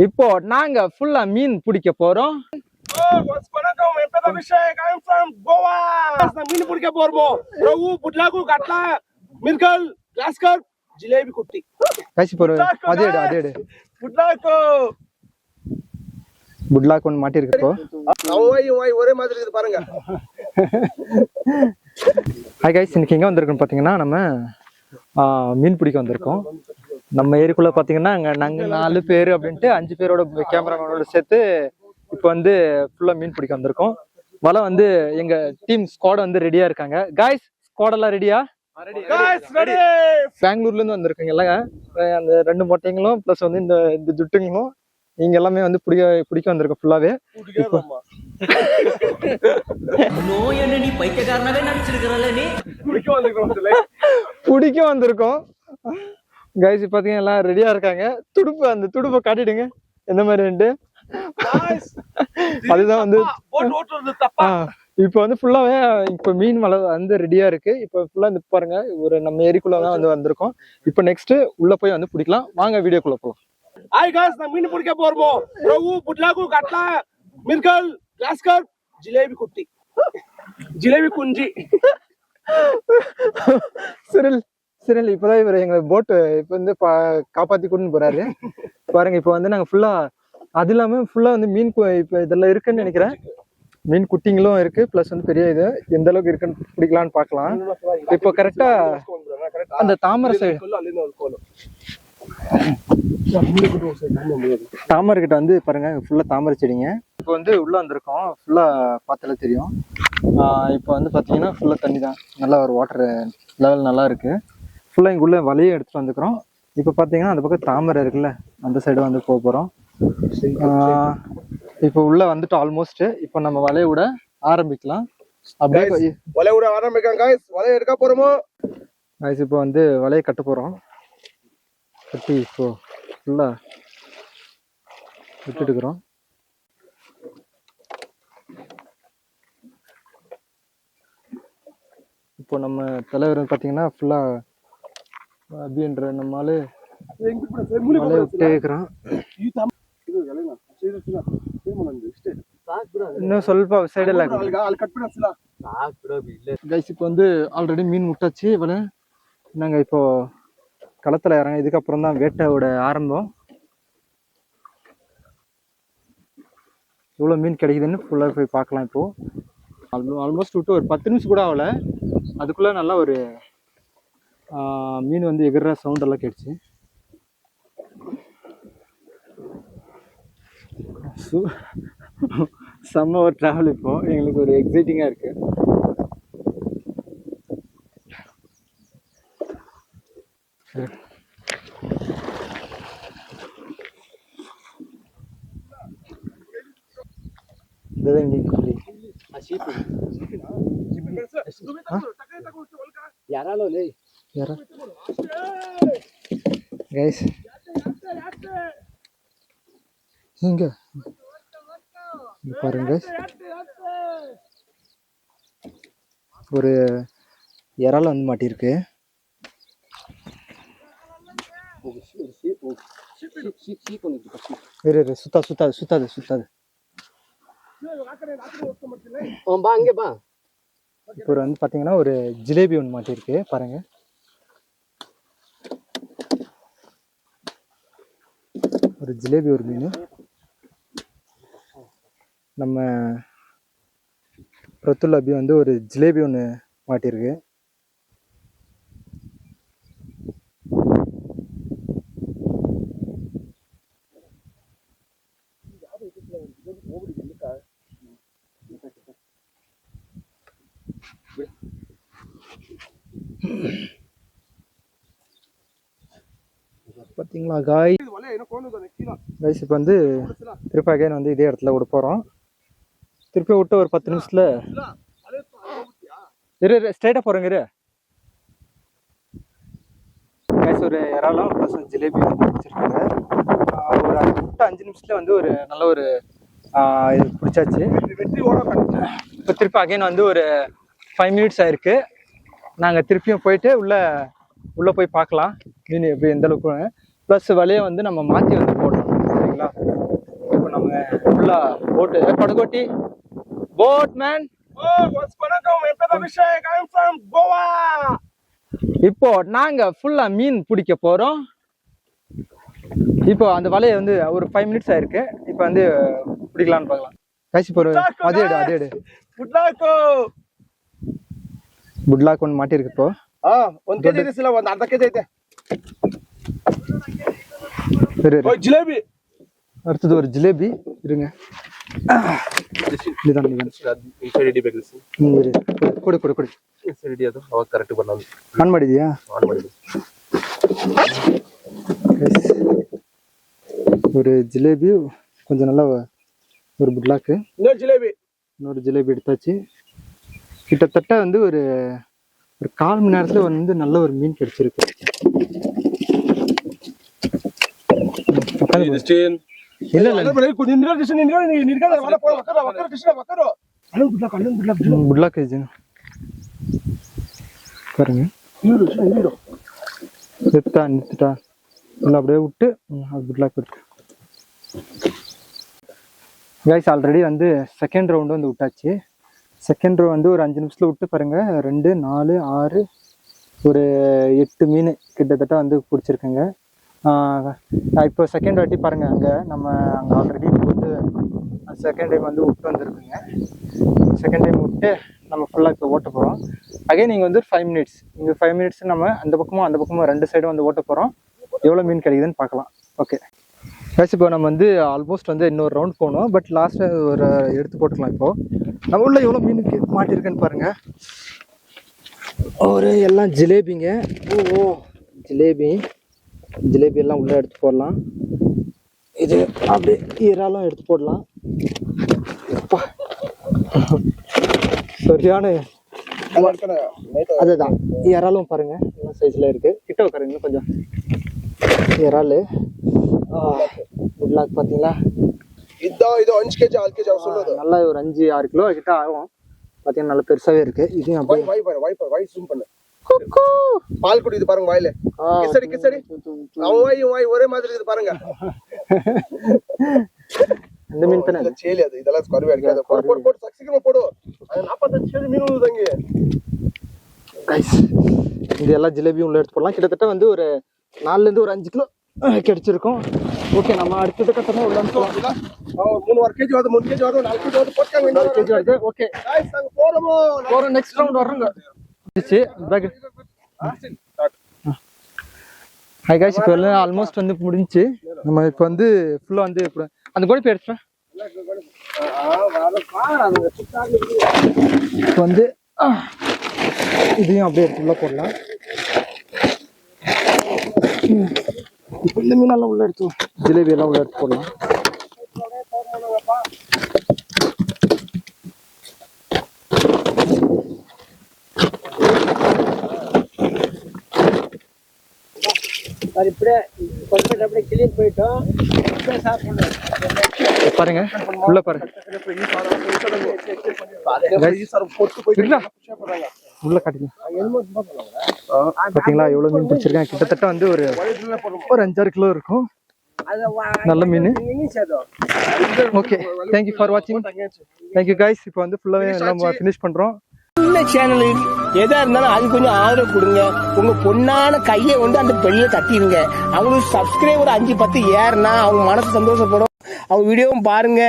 இப்போ நாங்க ஃபுல்லா மீன் பிடிக்க போறோம். மீன் பிடிக்க போறோம். ரகு புட்லாகு கட்லா மிர்கல் கிளாஸ்கர் ஜிலேபி குட்டி காய்ச்சி போற அதேடு புட்லாக் ஒன்று மாட்டிருக்கு. ஒரே மாதிரி இருக்குது பாருங்க. ஹாய் கைஸ், இன்னைக்கு எங்கே வந்திருக்கோம் பார்த்தீங்கன்னா நம்ம மீன் பிடிக்க வந்திருக்கோம். நம்ம ஏரிக்குள்ளே பார்த்தீங்கன்னா நாங்கள் 4 பேர் அப்படின்ட்டு 5 பேரோட கேமராமேனோட சேர்த்து இப்போ வந்து ஃபுல்லாக மீன் பிடிக்க வந்திருக்கோம். வலை வந்து எங்கள் டீம் ஸ்குவாட் வந்து ரெடியாக இருக்காங்க. காய்ஸ், ஸ்குவாடெல்லாம் ரெடியா? பெங்களூர்லேருந்து வந்திருக்கீங்க இல்லைங்க, அந்த 2 மொட்டைங்களும் ப்ளஸ் வந்து இந்த ஜுட்டுங்களும் நீங்க எல்லாமே வந்து பிடிக்க வந்திருக்கோம் ஃபுல்லாவே. பிடிக்க வந்திருக்கோம் கைஸ். பாத்தீங்கன்னா எல்லாம் ரெடியா இருக்காங்க. அந்த துடுப்பை காட்டிடுங்க எந்த மாதிரி. அதுதான் வந்து இப்ப வந்து ஃபுல்லாவே இப்ப மீன் வலை வந்து ரெடியா இருக்கு. இப்ப ஃபுல்லா இந்த பாருங்க, ஒரு நம்ம ஏரிக்குள்ளதான் வந்து வந்திருக்கோம். இப்ப நெக்ஸ்ட் உள்ள போய் வந்து பிடிக்கலாம். வாங்க வீடியோக்குள்ள போலாம். Hi guys, நான் மீன் பிடிக்க போறோம். ரகு புட்லாகு கட்லா மிர்கல் கிளாஸ்கர் ஜிலேபி குட்டி ஜிலேபி குஞ்சி. சிரல் இப்பதான் இவர் எங்க போட்டு இப்ப வந்து காப்பாத்தி கூட்டின்னு போறாரு பாருங்க. இப்ப வந்து நாங்க ஃபுல்லா அது இல்லாம ஃபுல்லா வந்து மீன் இப்ப இதெல்லாம் இருக்குன்னு நினைக்கிறேன். மீன் குட்டிங்களும் இருக்கு, பிளஸ் வந்து பெரிய இது எந்த அளவுக்கு இருக்குன்னு பிடிக்கலான்னு பாக்கலாம். இப்போ கரெக்டா அந்த தாமரை சைடு தாமரை கிட்ட வந்து பாருங்க, ஃபுல்லா தாமரை செடிங்க. இப்போ வந்து உள்ள வந்திருக்கோம், ஃபுல்லா பார்த்தாலே தெரியும். இப்போ வந்து பாத்தீங்கன்னா ஃபுல்லா தண்ணி தான், நல்லா ஒரு வாட்டர் லெவல் நல்லா இருக்கு. ஃபுல்லா இங்க உள்ள வலையை எடுத்துட்டு வந்துக்கிறோம். இப்போ பாத்தீங்கன்னா அந்த பக்கம் தாமரை இருக்குல்ல, அந்த சைடு வந்து போக போறோம். இப்போ உள்ள வந்துட்டு ஆல்மோஸ்ட் இப்போ நம்ம வலையை விட ஆரம்பிக்கலாம். அப்படியே வலையை விட ஆரம்பிக்கலாம் गाइस. வலையை எடுக்க போறோமோ गाइस? இப்போ வந்து வலையை கட்ட போறோம். கட்டி இப்போ ஃபுல்லா விட்டுட்டுக்கிறோம். இப்போ நம்ம தலைவர் பார்த்தீங்கன்னா ஃபுல்லா அப்படின்ற நம்மளால வலையை விட்டே இருக்கிறோம். இன்னும் சொல்பா சைடெல்லாம் கைஸ். இப்போ வந்து ஆல்ரெடி மீன் முட்டாச்சு வலை. நாங்கள் இப்போ களத்துல இறங்க, இதுக்கப்புறம் தான் வேட்டையோட ஆரம்பம். எவ்வளோ மீன் கிடைக்குதுன்னு ஃபுல்லாக போய் பார்க்கலாம். இப்போ ஆல்மோஸ்ட் விட்டு ஒரு 10 நிமிஷம் கூட ஆகல, அதுக்குள்ள நல்லா ஒரு மீன் வந்து எகிற சவுண்ட் எல்லாம் கேட்டுச்சு. செம்ம ஒரு ட்ராவல். இப்போ எங்களுக்கு ஒரு எக்ஸைட்டிங்கா இருக்கு. இங்க பாருங்க, ஒரு இறால் வந்து மாட்டிருக்கு. சுத்தாது. இப்போ வந்து பாத்தீங்கன்னா ஒரு ஜிலேபி ஒன்று மாட்டிருக்கு பாருங்க. ஒரு ஜிலேபி, ஒரு மீன். நம்ம பிரத்துல் அபி வந்து ஒரு ஜிலேபி ஒன்று மாட்டிருக்கு. பார்த்தீங்களா காய்? இப்போ வந்து திருப்பி அகைன் வந்து இதே இடத்துல விட போகிறோம். திருப்பி விட்டு ஒரு 10 நிமிஷத்துல ஸ்ட்ரைட்டாக போகிறோங்க. ஒரு இறாலும் ப்ளஸ் ஜிலேபி பிடிச்சிருக்காங்க. ஒரு 5 நிமிஷத்துல வந்து ஒரு நல்ல ஒரு இது பிடிச்சாச்சு. இப்போ திருப்பி அகைன் வந்து ஒரு 5 மினிட்ஸ் ஆயிருக்கு. நாங்கள் திருப்பியும் போயிட்டு உள்ள போய் பார்க்கலாம் மீன் எப்படி எந்த அளவுக்கு. ப்ளஸ் வலையை வந்து நம்ம மாற்றி வந்து போடணும், சரிங்களா? ஃபுல்லா போட்டு படகோட்டி போட் மேன். Oh, what's வணக்கம். என் பேர் Abhishek. I am from Goa. இப்போ நாங்க ஃபுல்லா மீன் பிடிக்க போறோம். இப்போ அந்த வலையை வந்து ஒரு 5 மினிட்ஸ் ஆயிருக்கு. இப்போ வந்து பிடிக்கலாம்னு பார்க்கலாம். காய்ச்சி போற அதே எடு புட்லாக்கு. புட்லாக் ஒன்று மாட்டிருக்கு இப்போ. ಒಂದು ಕೆಜಿ ಇರಿಸಿಲ್ಲ, ಒಂದು ಅರ್ಧ ಕೆಜಿ ಐತೆ. சரி ಜಿಲೇಬಿ. அடுத்தது ஒரு ஜிலேபி இருங்க. ನಿಧಾನ ಇನ್ಸೈಡ್ ಹಿಡಿಬೇಕು. ಕೊಡಿ ಕೊಡಿ ಕೊಡಿ. ಇನ್ಸೈಡ್ ಹಿಡಿಯೋದು ಅವಾಗ ಕರೆಕ್ಟ್ ಬರೋದು. ಆನ್ ಮಾಡಿದ್ಯಾ? ಆನ್ ಮಾಡಿದ್ವಿ. ஒரு ஜிலேபி கொஞ்சம் நல்லா ஒரு புட்லாக்கு. இன்னொரு ஜிலேபி எடுத்தாச்சு. கிட்டத்தட்ட வந்து ஒரு 1/4 மணி நேரத்துல வந்து நல்ல ஒரு மீன் கிடைச்சிருக்கு. இல்ல இல்ல புட்லாக் பாருங்க. நிறுத்துட்டா இல்லை அப்படியே விட்டு புட்லாக் இருக்கு. கைஸ் ஆல்ரெடி வந்து செகண்ட் ரவுண்டு வந்து விட்டாச்சு. செகண்ட் ரவுண்ட் வந்து ஒரு 5 நிமிஷத்துல விட்டு பாருங்க. 2, 4, 6 ஒரு 8 மீன் கிட்டத்தட்ட வந்து பிடிச்சிருக்குங்க. இப்போ செகண்ட் வாட்டி பாருங்க. அங்கே ஆல்ரெடி வந்து செகண்ட் டைம் வந்து விட்டு வந்துருக்குங்க. செகண்ட் டைம் விட்டு நம்ம ஃபுல்லாக இப்போ ஓட்ட போகிறோம். அகைன் நீங்கள் வந்து 5 மினிட்ஸ், இங்கே 5 மினிட்ஸ் நம்ம அந்த பக்கமும் 2 சைடும் வந்து ஓட்ட போகிறோம். எவ்வளோ மீன் கிடைக்குதுன்னு பார்க்கலாம். ஓகே கைஸ், இப்போ நம்ம வந்து ஆல்மோஸ்ட் வந்து இன்னொரு ரவுண்ட் போகணும். பட் லாஸ்ட்டாக ஒரு எடுத்து போட்டுக்கலாம். இப்போது நம்ம உள்ள எவ்வளோ மீனுக்கு மாட்டிருக்குன்னு பாருங்கள். ஒரு எல்லாம் ஜிலேபிங்க. ஓ ஜிலேபி எல்லாம் உள்ளே எடுத்து போடலாம். இது அப்படியே இறாலும் எடுத்து போடலாம். சரியான அதுதான் இறாலும் பாருங்க என்ன சைஸ்ல இருக்கு. கிட்ட உட்காருங்க கொஞ்சம். இறால் புட்லாக் பார்த்தீங்களா? நல்லா ஒரு 5-6 கிலோ கிட்ட ஆகும். பார்த்தீங்கன்னா நல்லா பெருசாவே இருக்கு. இதையும் அப்படியே பால் குடிக்குது பாருங்க வாயில. கிசடி கிசடி அவன் வாய் ஒரே மாதிரி இருக்குது பாருங்க. இந்த மீன் தானே சேலி. அது இதெல்லாம் கருவே அடிக்காத. போடு சீக்கிரமா போடு. அது 45 மீன் உள்ளதுங்க கைஸ். இது எல்லாம் ஜிலேபியும் உள்ள எடுத்து போடலாம். கிட்டத்தட்ட வந்து ஒரு 4 இருந்து ஒரு 5 கிலோ கிடைச்சிருக்கும். ஓகே, நம்ம அடுத்தது கட்டமா உள்ள 3 கேஜி வருது, 3 கேஜி வருது, 4 கேஜி வருது, போட்டாங்க. 4 கேஜி வருது. ஓகே गाइस நாங்க போறோம். நெக்ஸ்ட் ரவுண்ட் வரோங்க. ஹாய் கைஸ், இப்போ எல்லாம் ஆல்மோஸ்ட் வந்து முடிஞ்சு. நம்ம இப்போ வந்து ஃபுல்லாக வந்து அந்த கோழி போய் எடுத்துட்டேன். இப்போ வந்து இதையும் அப்படியே எடுத்து உள்ள போடலாம். இப்போ இந்த மீனெல்லாம் உள்ள எடுத்து ஜிலேபி எல்லாம் உள்ள எடுத்து போடலாம். பாருங்க உள்ள பாருங்க. உள்ள காட்டுங்க. பாத்தீங்களா எவ்வளவு மீன் பிடிச்சிருக்கேன். கிட்டத்தட்ட வந்து ஒரு 5-6 கிலோ இருக்கும். நல்ல மீன். ஓகே, தேங்க்யூ ஃபார் வாட்சிங். Thank you guys. இப்போ வந்து ஃபுல்லாவே எல்லாம் ஃபினிஷ் பண்றோம். இந்த சேனல் எதா இருந்தாலும் அது கொஞ்சம் ஆதரவு கொடுங்க. உங்க பொண்ணான கையை வந்து அந்த பெல்ல தட்டிடுங்க. அவங்களுக்கு சப்ஸ்கிரைபர் 5-10 ஏறுனா அவங்க மனசு சந்தோஷப்படும். அவங்க வீடியோவும் பாருங்க.